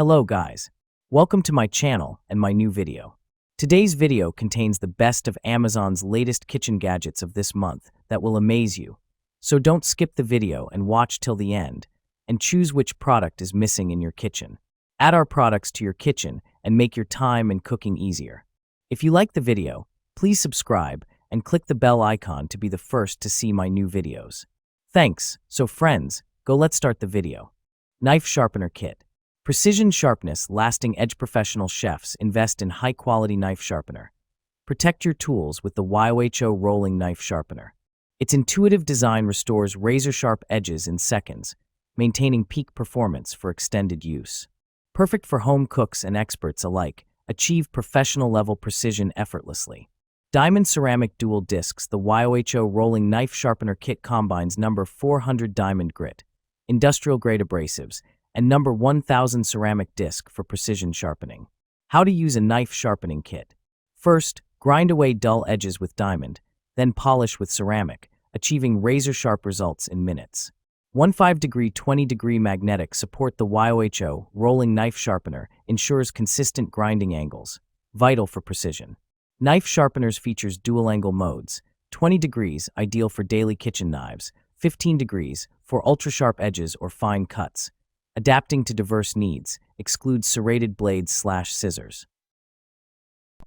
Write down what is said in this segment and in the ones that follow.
Hello guys, welcome to my channel and my new video. Today's video contains the best of Amazon's latest kitchen gadgets of this month that will amaze you. So don't skip the video and watch till the end, and choose which product is missing in your kitchen. Add our products to your kitchen and make your time and cooking easier. If you like the video, please subscribe and click the bell icon to be the first to see my new videos. Thanks. So friends, let's start the video. Knife Sharpener Kit. Precision sharpness, lasting edge. Professional chefs invest in high-quality knife sharpener. Protect your tools with the YOHO Rolling Knife Sharpener. Its intuitive design restores razor-sharp edges in seconds, maintaining peak performance for extended use. Perfect for home cooks and experts alike, achieve professional-level precision effortlessly. Diamond Ceramic Dual Discs. The YOHO Rolling Knife Sharpener Kit combines number 400 diamond grit, industrial-grade abrasives, and number 1000 ceramic disc for precision sharpening. How to use a knife sharpening kit. First, grind away dull edges with diamond, then polish with ceramic, achieving razor-sharp results in minutes. 15-degree 20-degree magnetic support. The YOHO Rolling Knife Sharpener ensures consistent grinding angles, vital for precision. Knife sharpeners features dual-angle modes, 20 degrees ideal for daily kitchen knives, 15 degrees for ultra-sharp edges or fine cuts. Adapting to diverse needs, excludes serrated blades/scissors.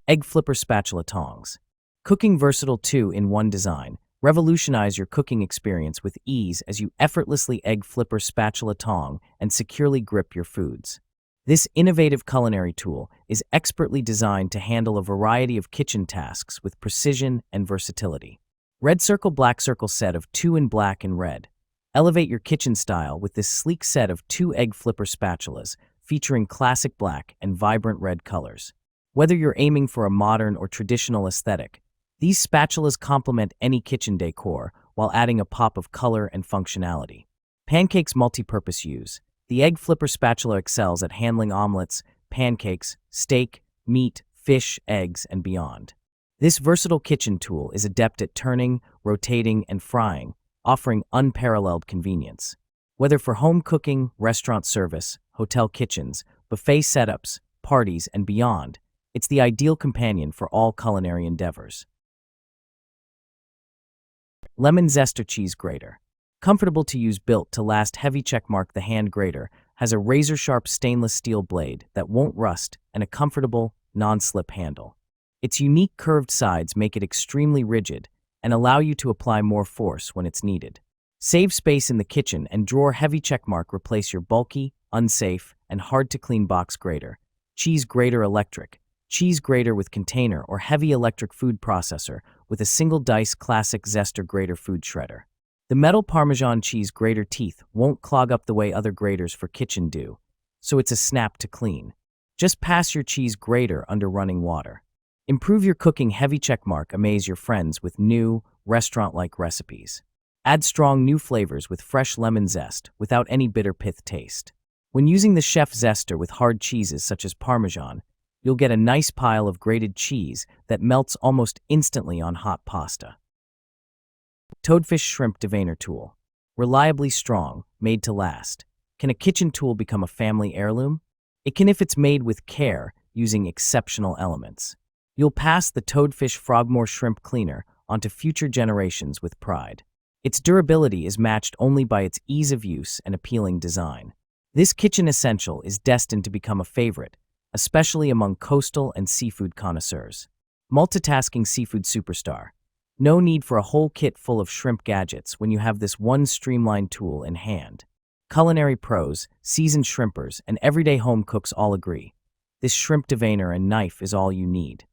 Egg Flipper Spatula Tongs. Cooking versatile 2-in-1 design. Revolutionize your cooking experience with ease as you effortlessly egg flipper spatula tong and securely grip your foods. This innovative culinary tool is expertly designed to handle a variety of kitchen tasks with precision and versatility. Red Circle Black Circle set of 2 in black and red. Elevate your kitchen style with this sleek set of 2 egg flipper spatulas featuring classic black and vibrant red colors. Whether you're aiming for a modern or traditional aesthetic, these spatulas complement any kitchen decor while adding a pop of color and functionality. Pancakes multi-purpose use. The egg flipper spatula excels at handling omelets, pancakes, steak, meat, fish, eggs, and beyond. This versatile kitchen tool is adept at turning, rotating, and frying, offering unparalleled convenience. Whether for home cooking, restaurant service, hotel kitchens, buffet setups, parties, and beyond, it's the ideal companion for all culinary endeavors. Lemon Zester Cheese Grater. Comfortable to use, built to last. Heavy checkmark. The hand grater has a razor-sharp stainless steel blade that won't rust and a comfortable, non-slip handle. Its unique curved sides make it extremely rigid and allow you to apply more force when it's needed. Save space in the kitchen and drawer. Heavy checkmark. Replace your bulky, unsafe, and hard-to-clean box grater. Cheese Grater Electric. Cheese grater with container or heavy electric food processor with a single dice. Classic Zester Grater Food Shredder. The metal Parmesan cheese grater teeth won't clog up the way other graters for kitchen do, so it's a snap to clean. Just pass your cheese grater under running water. Improve your cooking. Heavy checkmark. Amaze your friends with new, restaurant-like recipes. Add strong new flavors with fresh lemon zest without any bitter pith taste. When using the Chef Zester with hard cheeses such as Parmesan, you'll get a nice pile of grated cheese that melts almost instantly on hot pasta. Toadfish Shrimp Deveiner Tool. Reliably strong, made to last. Can a kitchen tool become a family heirloom? It can if it's made with care, using exceptional elements. You'll pass the Toadfish Frogmore Shrimp Cleaner onto future generations with pride. Its durability is matched only by its ease of use and appealing design. This kitchen essential is destined to become a favorite, especially among coastal and seafood connoisseurs. Multitasking Seafood Superstar. No need for a whole kit full of shrimp gadgets when you have this one streamlined tool in hand. Culinary pros, seasoned shrimpers, and everyday home cooks all agree. This shrimp deveiner and knife is all you need.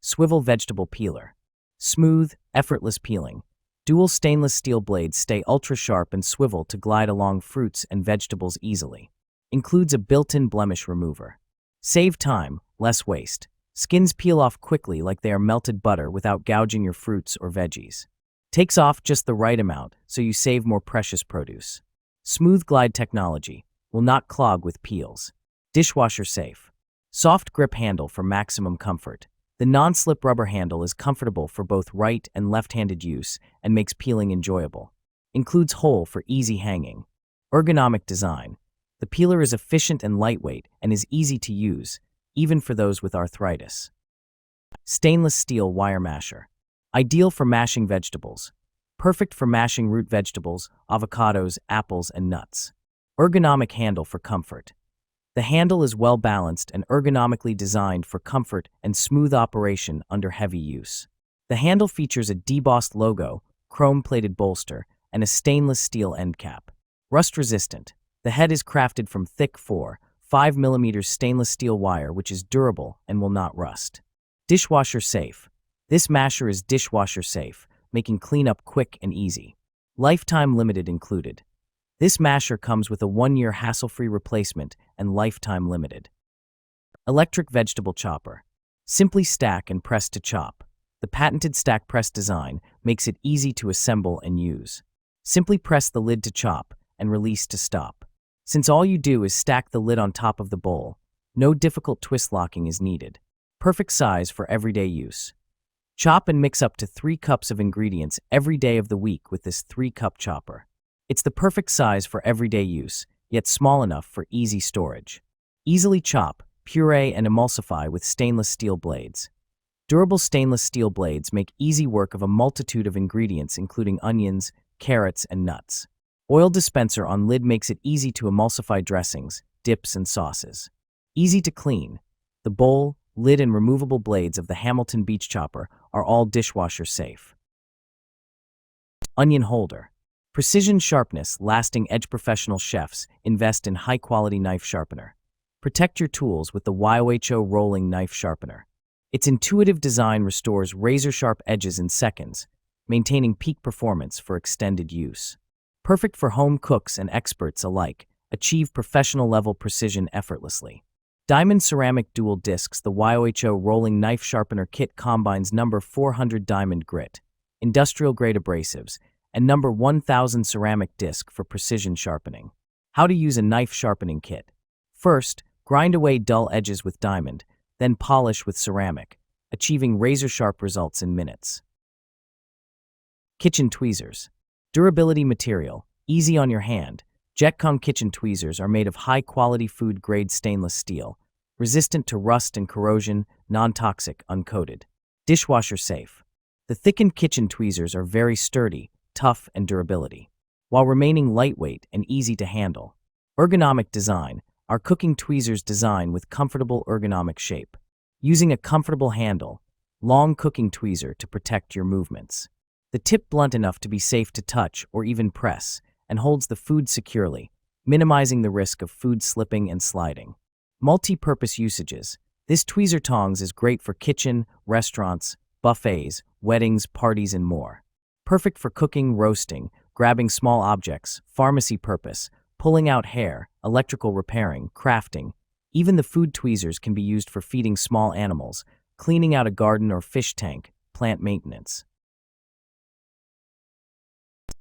Swivel Vegetable Peeler. Smooth, effortless peeling. Dual stainless steel blades stay ultra-sharp and swivel to glide along fruits and vegetables easily. Includes a built-in blemish remover. Save time, less waste. Skins peel off quickly like they are melted butter without gouging your fruits or veggies. Takes off just the right amount so you save more precious produce. Smooth glide technology. Will not clog with peels. Dishwasher safe. Soft grip handle for maximum comfort. The non-slip rubber handle is comfortable for both right and left-handed use and makes peeling enjoyable. Includes hole for easy hanging. Ergonomic design. The peeler is efficient and lightweight and is easy to use, even for those with arthritis. Stainless steel wire masher. Ideal for mashing vegetables. Perfect for mashing root vegetables, avocados, apples, and nuts. Ergonomic handle for comfort. The handle is well balanced and ergonomically designed for comfort and smooth operation under heavy use. The handle features a debossed logo, chrome-plated bolster, and a stainless steel end cap. Rust-resistant. The head is crafted from thick 4-5mm stainless steel wire which is durable and will not rust. Dishwasher safe. This masher is dishwasher safe, making cleanup quick and easy. Lifetime limited included. This masher comes with a 1-year hassle-free replacement and lifetime limited. Electric vegetable chopper. Simply stack and press to chop. The patented stack press design makes it easy to assemble and use. Simply press the lid to chop and release to stop. Since all you do is stack the lid on top of the bowl, no difficult twist locking is needed. Perfect size for everyday use. Chop and mix up to 3 cups of ingredients every day of the week with this 3-cup chopper. It's the perfect size for everyday use, yet small enough for easy storage. Easily chop, puree, and emulsify with stainless steel blades. Durable stainless steel blades make easy work of a multitude of ingredients including onions, carrots, and nuts. Oil dispenser on lid makes it easy to emulsify dressings, dips, and sauces. Easy to clean. The bowl, lid, and removable blades of the Hamilton Beach Chopper are all dishwasher safe. Onion holder. Precision sharpness, lasting edge. Professional chefs invest in high-quality knife sharpener. Protect your tools with the YOHO rolling knife sharpener. Its intuitive design restores razor-sharp edges in seconds, maintaining peak performance for extended use. Perfect for home cooks and experts alike, achieve professional-level precision effortlessly. Diamond ceramic dual discs. The YOHO rolling knife sharpener kit combines number 400 diamond grit, industrial-grade abrasives, and number 1000 ceramic disc for precision sharpening. How to use a knife sharpening kit. First, grind away dull edges with diamond, then polish with ceramic, achieving razor-sharp results in minutes. Kitchen tweezers. Durability material, easy on your hand. Jetcom kitchen tweezers are made of high-quality food-grade stainless steel, resistant to rust and corrosion, non-toxic, uncoated. Dishwasher safe. The thickened kitchen tweezers are very sturdy, tough, and durability, while remaining lightweight and easy to handle. Ergonomic design. Our cooking tweezers design with comfortable ergonomic shape, using a comfortable handle, long cooking tweezer to protect your movements. The tip blunt enough to be safe to touch or even press, and holds the food securely, minimizing the risk of food slipping and sliding. Multi-purpose usages. This tweezer tongs is great for kitchen, restaurants, buffets, weddings, parties, and more. Perfect for cooking, roasting, grabbing small objects, pharmacy purpose, pulling out hair, electrical repairing, crafting. Even the food tweezers can be used for feeding small animals, cleaning out a garden or fish tank, plant maintenance.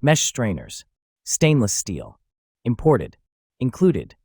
Mesh strainers. Stainless steel. Imported. Included.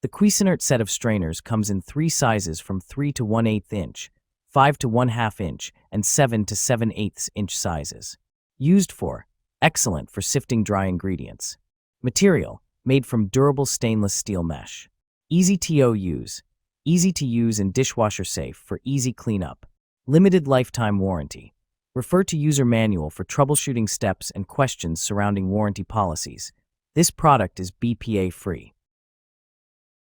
The Cuisinart set of strainers comes in 3 sizes from 3 to 1/8 inch, 5 to 1/2 inch, and 7 to 7/8 inch sizes. Used for. Excellent for sifting dry ingredients. Material. Made from durable stainless steel mesh. Easy to use. Easy to use and dishwasher safe for easy cleanup. Limited lifetime warranty. Refer to user manual for troubleshooting steps and questions surrounding warranty policies. This product is BPA free.